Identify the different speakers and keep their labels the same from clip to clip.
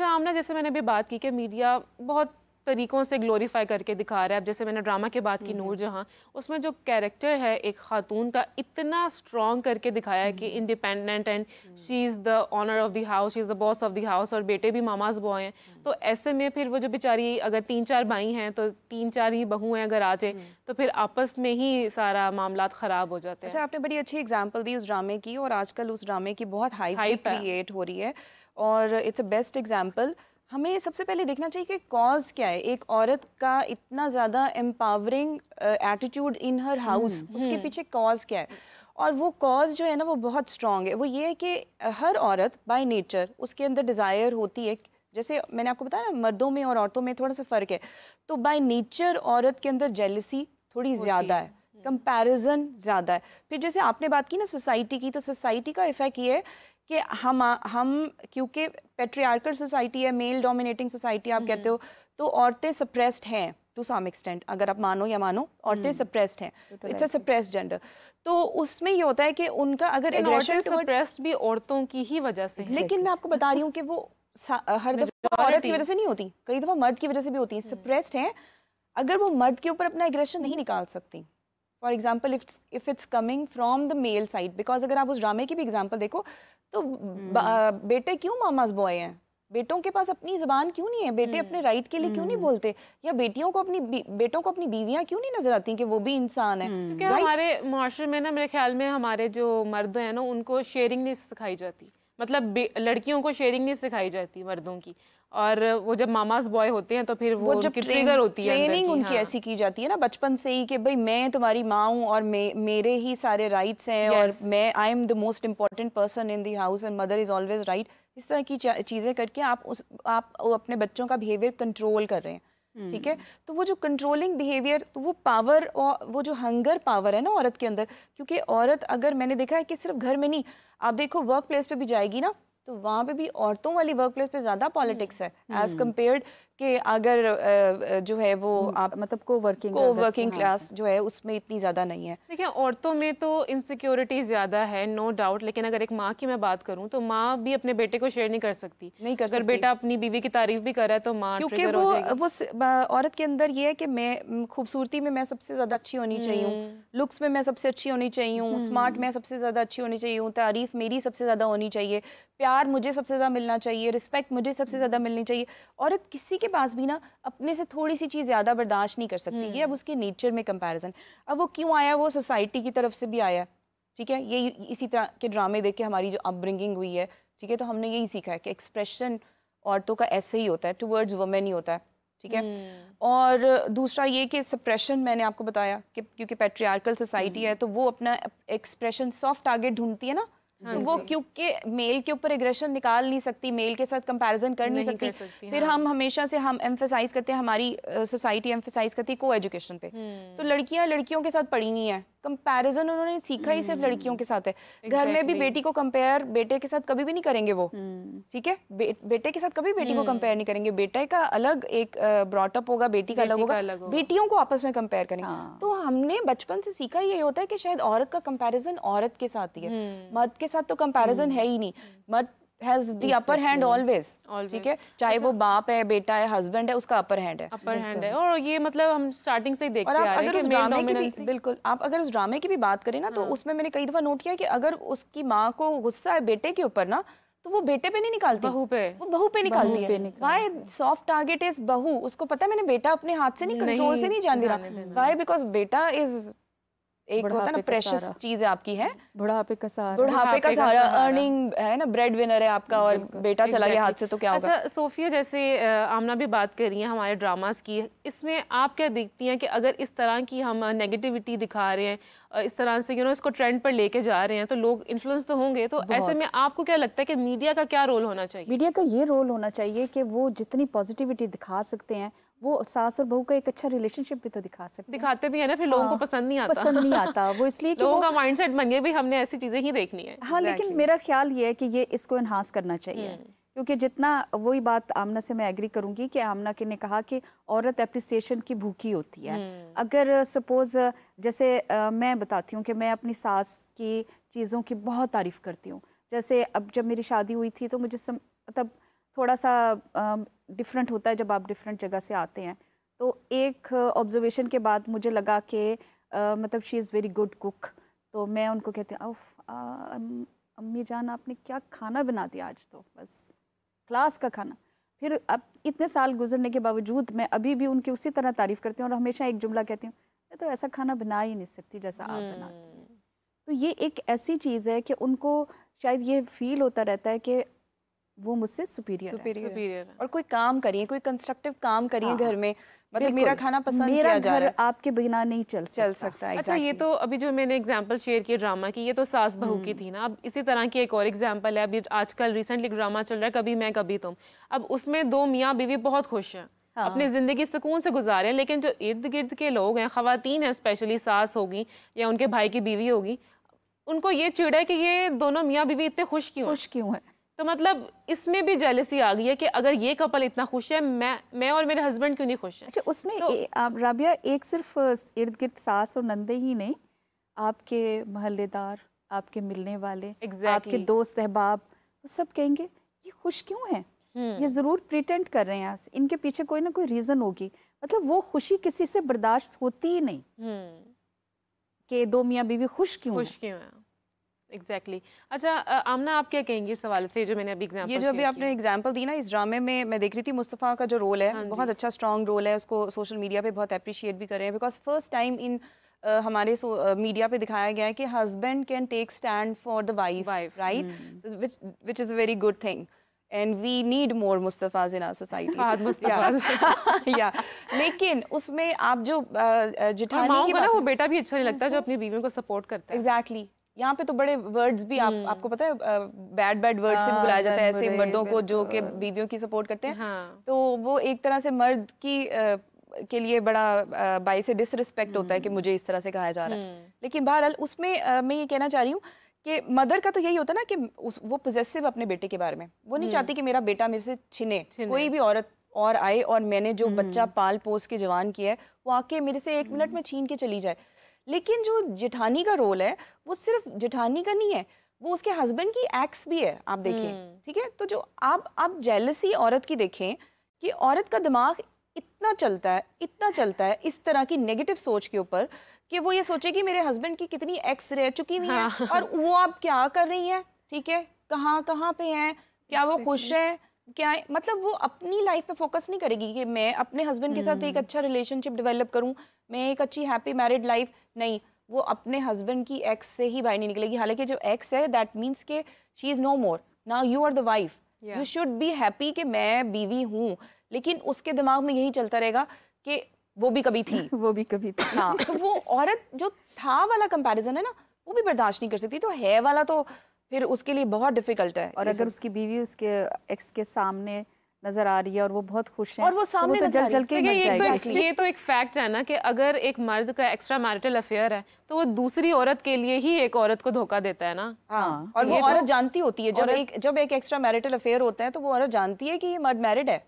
Speaker 1: अच्छा आमना, जैसे मैंने अभी बात की कि मीडिया बहुत तरीकों से ग्लोरीफाई करके दिखा रहा है। अब जैसे मैंने ड्रामा की बात की नूरजहां, उसमें जो कैरेक्टर है एक खातून का इतना स्ट्रॉन्ग करके दिखाया है कि independent and she is the owner of the house, she is the boss of the house, और बेटे भी मामाज बॉय हैं। तो ऐसे में फिर वो जो बेचारी, अगर 3-4 भाई हैं तो 3-4 ही बहू हैं अगर आ जाए, तो फिर आपस में ही सारा मामला ख़राब हो जाते हैं।
Speaker 2: अच्छा, आपने बड़ी अच्छी एग्जांपल दी उस ड्रामे की, और आजकल उस ड्रामे की बहुत हाइप क्रिएट हो रही है, और इट्स अ बेस्ट एग्जांपल। हमें सबसे पहले देखना चाहिए कि कॉज क्या है। एक औरत का इतना ज़्यादा empowering attitude in her house, उसके पीछे कॉज क्या है? और वो कॉज जो है ना, वो बहुत स्ट्रॉन्ग है। वो ये है कि हर औरत बाय नेचर उसके अंदर डिज़ायर होती है। जैसे मैंने आपको बताया ना, मर्दों में और औरतों में थोड़ा सा फ़र्क है। तो बाय नेचर औरत के अंदर जेलसी थोड़ी ज़्यादा है, कंपैरिजन ज़्यादा है। फिर जैसे आपने बात की ना सोसाइटी की, तो सोसाइटी का इफेक्ट ये है कि हम क्योंकि पेट्रियार्कल सोसाइटी है, मेल डोमिनेटिंग सोसाइटी आप कहते हो, तो औरतें सप्रेस्ड हैं टू सम एक्सटेंट। अगर आप मानो या मानो, औरतें सप्रेस्ड हैं, इट्स अ सप्रेस्ड जेंडर। तो उसमें ये होता है कि उनका अगर एग्रेशन
Speaker 1: सप्रेस्ड भी औरतों की ही वजह से है।
Speaker 2: लेकिन मैं आपको बता रही हूँ कि वो हर दफा औरत की वजह से नहीं होती, कई दफा मर्द की वजह से भी होती है। सप्रेस्ड हैं अगर वो मर्द के ऊपर अपना एग्रेशन नहीं निकाल सकती। For example if it's coming from the male side, because अगर आप उस ड्रामे की भी एग्जाम्पल देखो तो बेटे क्यों मामाज बॉय हैं? बेटों के पास अपनी ज़बान क्यों नहीं है? बेटे अपने राइट के लिए क्यों नहीं बोलते? या बेटियों को बेटों को अपनी बीवियां क्यों नहीं नजर आती कि वो भी इंसान है?
Speaker 1: क्योंकि हमारे माशरे में ना, मेरे ख्याल में हमारे जो मर्द हैं ना, उनको शेयरिंग नहीं सिखाई जाती। मतलब लड़कियों को शेयरिंग नहीं सिखाई जाती मर्दों की, और वो जब मामाज बॉय होते हैं तो फिर वो जब ट्रिगर होती है,
Speaker 2: ट्रेनिंग उनकी ऐसी की जाती है ना बचपन से ही कि भाई मैं तुम्हारी माँ हूँ और मेरे ही सारे राइट्स हैं, और मैं I am the most important person in the house and mother is always right. इस तरह की चीज़ें करके आप अपने बच्चों का बिहेवियर कंट्रोल कर रहे हैं। ठीक है, तो वो जो कंट्रोलिंग बिहेवियर, तो वो पावर और वो जो हंगर पावर है ना औरत के अंदर, क्योंकि औरत, अगर मैंने देखा है कि सिर्फ घर में नहीं, आप देखो वर्क प्लेस पे भी जाएगी ना, तो वहाँ पे भी औरतों वाली वर्क प्लेस पे ज़्यादा पॉलिटिक्स है एज कम्पेयर्ड कि अगर जो है वो आप
Speaker 3: मतलब को वर्किंग
Speaker 2: क्लास जो है उसमें इतनी ज़्यादा नहीं है।
Speaker 1: देखिए, औरतों में तो इनसिक्योरिटी ज़्यादा है, नो डाउट। लेकिन अगर एक माँ की मैं बात करूँ तो माँ भी अपने बेटे को शेयर नहीं कर सकती। अगर बेटा अपनी बीवी की तारीफ भी कर रहा है तो माँ ट्रिगर हो जाएगी।
Speaker 2: वो औरत के अंदर ये है कि मैं खूबसूरती में मैं सबसे ज़्यादा अच्छी होनी चाहिए, लुक्स में मैं सबसे अच्छी होनी चाहिए, स्मार्ट में सबसे ज़्यादा अच्छी होनी चाहिए, तारीफ मेरी सबसे ज़्यादा होनी चाहिए, प्यार मुझे सबसे ज़्यादा मिलना चाहिए, रिस्पेक्ट मुझे सबसे ज़्यादा मिलनी चाहिए। औरत किसी के पास भी ना अपने से थोड़ी सी चीज़ ज़्यादा बर्दाश्त नहीं कर सकती। ये अब उसके नेचर में कंपैरिजन। अब वो क्यों आया? वो सोसाइटी की तरफ से भी आया। ठीक है, ये इसी तरह के ड्रामे देख के हमारी जो अपब्रिंगिंग हुई है, ठीक है, तो हमने यही सीखा है कि एक्सप्रेशन औरतों का ऐसे ही होता है, टुवर्ड्स वुमेन ही होता है। ठीक है, और दूसरा ये कि सप्रेशन, मैंने आपको बताया कि क्योंकि पैट्रियार्कल सोसाइटी है तो वो अपना एक्सप्रेशन सॉफ्ट टारगेट ढूंढती है ना, तो वो क्योंकि मेल के ऊपर एग्रेशन निकाल नहीं सकती, मेल के साथ कंपैरिजन कर नहीं सकती, फिर हम हमेशा से हम एम्फसाइज करते हैं, हमारी सोसाइटी एम्फसाइज करती है को एजुकेशन पे। तो लड़कियां लड़कियों के साथ पढ़ी नहीं है, कंपैरिजन उन्होंने सीखा ही सिर्फ लड़कियों के साथ है। घर में भी बेटी को कंपेयर बेटे के साथ कभी भी नहीं करेंगे वो। ठीक है, बेटे के साथ कभी बेटी को कंपेयर नहीं करेंगे। बेटे का अलग एक ब्रॉटअप होगा, बेटी का अलग होगा, बेटियों को आपस में कंपेयर करेंगे। तो हमने बचपन से सीखा ये होता है कि शायद औरत का कंपैरिजन औरत के साथ ही है, मर्द के साथ तो कंपैरिजन है ही नहीं। मर्द has the upper hand always. ठीक है, चाहे वो बाप है, बेटा है, हस्बैंड है, उसका अपर हैंड है।
Speaker 1: और ये मतलब हम स्टार्टिंग से ही देखते आ रहे हैं कि मेल डोमिनेंसी।
Speaker 2: बिल्कुल, आप अगर उस ड्रामे की भी बात करें ना, तो उसमें मैंने कई दफा नोट किया कि अगर उसकी माँ को गुस्सा है बेटे के ऊपर ना, तो वो बेटे पे नहीं निकालती,
Speaker 1: बहू पे,
Speaker 2: वो बहू पे निकालती है। व्हाई? सॉफ्ट टारगेट इज बहू। उसको पता है मैंने बेटा अपने हाथ से नहीं, कंट्रोल से नहीं जाने देना। व्हाई? बिकॉज बेटा इज एक होता है ना प्रेशियस चीज है आपकी, है बुढ़ापे का सहारा, अर्निंग है ना, ब्रेड विनर है आपका, और बेटा चला गया हाथ से तो क्या होगा।
Speaker 1: अच्छा सोफिया, जैसे आमना भी बात कर रही है हमारे ड्रामास की, इसमें आप क्या देखती हैं कि अगर इस तरह की हम नेगेटिविटी दिखा रहे हैं, इस तरह से इसको ट्रेंड पर लेके जा रहे हैं, तो लोग इन्फ्लुएंस तो होंगे, तो ऐसे में आपको क्या लगता है कि मीडिया का क्या रोल होना चाहिए?
Speaker 3: मीडिया का ये रोल होना चाहिए कि वो जितनी पॉजिटिविटी दिखा सकते हैं, वो सास और बहू का एक अच्छा रिलेशनशिप भी तो
Speaker 1: दिखाते भी है ना, फिर लोगों को पसंद नहीं आता
Speaker 3: वो इसलिए कि
Speaker 1: लोगों का माइंडसेट बन गया भी हमने ऐसी चीजें ही देखनी है।
Speaker 3: हाँ, लेकिन मेरा ख्याल ये है कि ये इसको एनहांस करना चाहिए, क्योंकि जितना, वही बात आमना से मैं एग्री करूंगी कि आमना के ने कहा कि औरत एप्रिसिएशन की भूखी होती है। अगर सपोज जैसे मैं बताती हूँ कि मैं अपनी सास की चीज़ों की बहुत तारीफ करती हूँ। जैसे अब जब मेरी शादी हुई थी तो मुझे तब थोड़ा सा डिफरेंट होता है जब आप डिफरेंट जगह से आते हैं। तो एक ऑब्जर्वेशन के बाद मुझे लगा कि मतलब she is very good cook, तो मैं उनको कहती हूँ अम्मी जान आपने क्या खाना बना दिया आज, तो बस क्लास का खाना। फिर अब इतने साल गुजरने के बावजूद मैं अभी भी उनकी उसी तरह तारीफ़ करती हूँ और हमेशा एक जुमला कहती हूँ, मैं तो ऐसा खाना बना ही नहीं सकती जैसा आप बनाती हैं। तो ये एक ऐसी चीज़ है कि उनको शायद ये फील होता रहता है कि वो मुझसे सुपीरियर
Speaker 2: है। और कोई काम करिए, कोई कंस्ट्रक्टिव काम करिए
Speaker 3: हाँ,
Speaker 2: घर में, मतलब मेरा खाना पसंद
Speaker 3: मेरा
Speaker 2: किया जा रहा है,
Speaker 3: आपके बिना नहीं चल सकता
Speaker 2: है।
Speaker 1: अच्छा, ये तो अभी जो मैंने एग्जांपल शेयर किया ड्रामा की, ये तो सास बहू की थी ना। अब इसी तरह की एक और एग्जांपल है, अभी आजकल रिसेंटली ड्रामा चल रहा है कभी मैं कभी तुम। अब उसमें दो मियाँ बीवी बहुत खुश हैं, अपनी जिंदगी सुकून से गुजारे हैं, लेकिन जो इर्द गिर्द के लोग हैं, खवातीन हैं, स्पेशली सास होगी या उनके भाई की बीवी होगी, उनको ये चिढ़ है कि ये दोनों मियाँ बीवी इतने खुश क्यों हैं। तो मतलब इसमें भी जेलसी आ गई है कि अगर ये कपल इतना खुश है, मैं और मेरे हस्बैंड क्यों नहीं खुश हैं।
Speaker 3: अच्छा, उसमें तो, राबिया, एक सिर्फ इर्द गिर्द सास और नंदे ही नहीं, आपके मोहल्लेदार, आपके मिलने वाले, आपके दोस्त अहबाब, सब कहेंगे ये खुश क्यों हैं, ये जरूर प्रिटेंड कर रहे हैं, इनके पीछे कोई ना कोई रीजन होगी। मतलब वो खुशी किसी से बर्दाश्त होती ही नहीं कि दो मियाँ बीवी खुश क्यों हैं।
Speaker 1: एग्जैक्टली अच्छा, आमना आप क्या कहेंगी इस सवाल से, जो मैंने अभी एग्जांपल,
Speaker 2: ये जो अभी आपने एग्जांपल दी ना, इस ड्रामे में मैं देख रही थी मुस्तफ़ा का जो रोल है, बहुत अच्छा स्ट्रॉन्ग रोल है, उसको सोशल मीडिया पे बहुत अप्रिशिएट भी कर रहे हैं, बिकॉज फर्स्ट टाइम इन हमारे मीडिया पे दिखाया गया है कि husband can take stand for the wife, right, which is a very good thing, and we need more Mustafas in our society. या लेकिन उसमें आप जो जेठानी की बात,
Speaker 1: वो बेटा भी अच्छा नहीं लगता जो अपनी बीवियों को सपोर्ट करता है।
Speaker 2: एग्जैक्टली, यहाँ पे तो बड़े वर्ड्स भी आपको पता है, बैड वर्ड से भी बुलाया जाता है ऐसे मर्दों को जो कि बीवियों की सपोर्ट करते हैं। तो वो एक तरह से मर्द की के लिए बड़ा बाई से डिसरिस्पेक्ट होता है कि मुझे इस तरह से कहा जा रहा है। लेकिन बहरहाल उसमें मैं ये कहना चाह रही हूँ कि मदर का तो यही होता है ना कि वो पोजेसिव अपने बेटे के बारे में, वो नहीं चाहती कि मेरा बेटा मेरे से छिने, कोई भी औरत और आए और मैंने जो बच्चा पाल पोस के जवान किया है वो आके मेरे से 1 मिनट में छीन के चली जाए। लेकिन जो जेठानी का रोल है वो सिर्फ जेठानी का नहीं है, वो उसके हस्बैंड की एक्स भी है, आप देखें, ठीक है। तो जो आप जेलसी औरत की देखें कि औरत का दिमाग इतना चलता है इस तरह की नेगेटिव सोच के ऊपर कि वो ये सोचे कि मेरे हस्बैंड की कितनी एक्स रह चुकी हुई है और वो आप क्या कर रही हैं, ठीक है, कहाँ पे हैं, क्या वो खुश है, क्या, मतलब वो अपनी लाइफ पे फोकस नहीं करेगी कि मैं अपने हस्बैंड के साथ एक अच्छा रिलेशनशिप डेवलप करूं, मैं एक अच्छी हैप्पी मैरिड लाइफ, नहीं, वो अपने हस्बैंड की एक्स से ही बाहर नहीं निकलेगी। हालांकि जो एक्स है दैट मीन्स के she is no more, now you are the wife, you should be happy कि मैं बीवी हूँ, लेकिन उसके दिमाग में यही चलता रहेगा कि वो भी कभी थी
Speaker 3: वो भी कभी थी।
Speaker 2: हाँ, तो वो औरत जो था वाला कंपैरिजन है ना, वो भी बर्दाश्त नहीं कर सकती, तो है वाला तो फिर उसके लिए बहुत डिफिकल्ट है।
Speaker 3: और अगर उसकी बीवी उसके एक्स के सामने नजर आ रही है और वो बहुत खुश है
Speaker 2: और वो सामने
Speaker 3: तो जल के
Speaker 1: ये तो एक फैक्ट है ना कि अगर एक मर्द का एक्स्ट्रा मैरिटल अफेयर है तो वो दूसरी औरत के लिए ही एक औरत को धोखा देता है ना।
Speaker 2: हाँ, और वो औरत जानती होती है, जब एक एक्स्ट्रा मैरिटल अफेयर होता है तो वो औरत जानती है कि ये मर्द मैरिड है,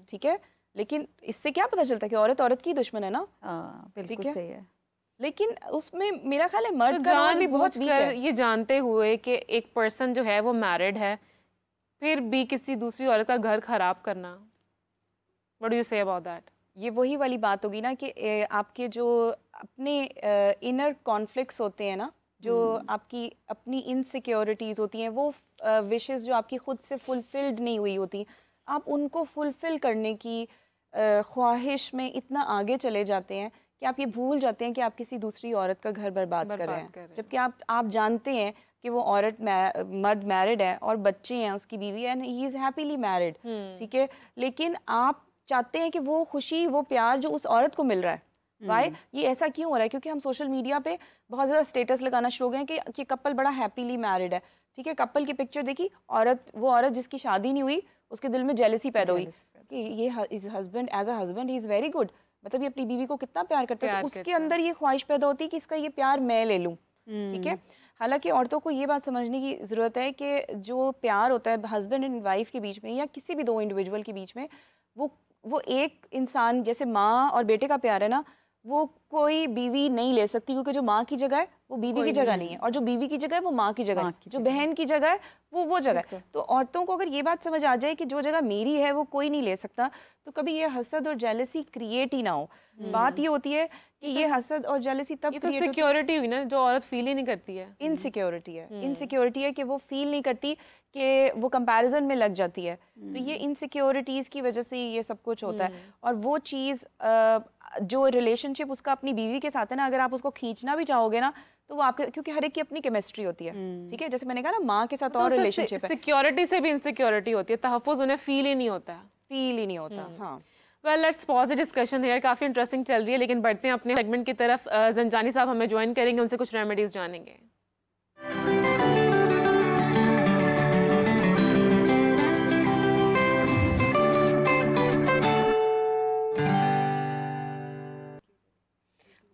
Speaker 2: ठीक है, लेकिन इससे क्या पता चलता है कि औरत की दुश्मन है ना।
Speaker 3: बिल्कुल सही है।
Speaker 2: लेकिन उसमें मेरा ख्याल है मर्द का रोल भी बहुत वीक है।
Speaker 1: ये जानते हुए कि एक पर्सन जो है वो मैरिड है, फिर भी किसी दूसरी औरत का घर खराब करना, what do you say about that?
Speaker 2: ये वही वाली बात होगी ना कि आपके जो अपने इनर कॉन्फ्लिक्ट्स होते हैं ना, जो आपकी अपनी इनसिक्योरिटीज होती हैं, वो विशेस जो आपकी खुद से फुलफिल्ड नहीं हुई होती, आप उनको फुलफिल करने की ख्वाहिश में इतना आगे चले जाते हैं कि आप ये भूल जाते हैं कि आप किसी दूसरी औरत का घर बर्बाद कर रहे हैं, जबकि आप जानते हैं कि वो औरत मर्द मैरिड है और बच्चे हैं, उसकी बीवी है, ही इज़ हैप्पीली मैरिड, ठीक है, लेकिन आप चाहते हैं कि वो खुशी, वो प्यार जो उस औरत को मिल रहा है, वाई ये ऐसा क्यों हो रहा है? क्योंकि हम सोशल मीडिया पे बहुत ज़्यादा स्टेटस लगाना शुरू हो गए कि कपल बड़ा हैप्पीली मैरिड है, ठीक है, कपल की पिक्चर देखी, वो औरत जिसकी शादी नहीं हुई उसके दिल में जेलसी पैदा हुई कि ये husband as a husband he is very good, मतलब ये अपनी बीवी को कितना प्यार करता है, तो उसके अंदर ये ख्वाहिश पैदा होती है कि इसका ये प्यार मैं ले लूँ, ठीक है। हालांकि औरतों को ये बात समझने की ज़रूरत है कि जो प्यार होता है हस्बैंड एंड वाइफ के बीच में या किसी भी दो इंडिविजुअल के बीच में, वो एक इंसान जैसे माँ और बेटे का प्यार है ना, वो कोई बीवी नहीं ले सकती, क्योंकि जो माँ की जगह है वो बीवी की जगह नहीं है, और जो बीवी की जगह है वो माँ की जगह है, जो बहन की जगह है वो जगह है। तो औरतों को अगर ये बात समझ आ जाए कि जो जगह मेरी है वो कोई नहीं ले सकता, तो कभी ये हसद और जेलसी क्रिएट ही ना हो। बात ये होती है कि ये हसद और जेलसी तब
Speaker 1: तो सिक्योरिटी हुई ना, जो औरत फील ही नहीं करती है।
Speaker 2: इनसिक्योरिटी है, इनसिक्योरिटी है कि वो फील नहीं करती, कि वो कंपैरिजन में लग जाती है। तो ये इनसिक्योरिटीज़ की वजह से ये सब कुछ होता है। और वो चीज़ जो रिलेशनशिप उसका अपनी बीवी के साथ है ना, अगर आप उसको खींचना भी चाहोगे ना, तो वो आपके, क्योंकि हर एक की अपनी केमिस्ट्री होती है, ठीक है, जैसे मैंने कहा ना माँ के साथ और रिलेशनशिप है,
Speaker 1: सिक्योरिटी से भी इनसिक्योरिटी होती है, तहफ़्फ़ुज़ उन्हें फील ही नहीं होता है,
Speaker 2: फील ही नहीं होता। हाँ,
Speaker 1: well let's pause the discussion here, काफ़ी इंटरेस्टिंग चल रही है, लेकिन बढ़ते हैं अपने सेगमेंट की तरफ। जंजानी साहब हमें ज्वाइन करेंगे, उनसे कुछ रेमेडीज़ जानेंगे।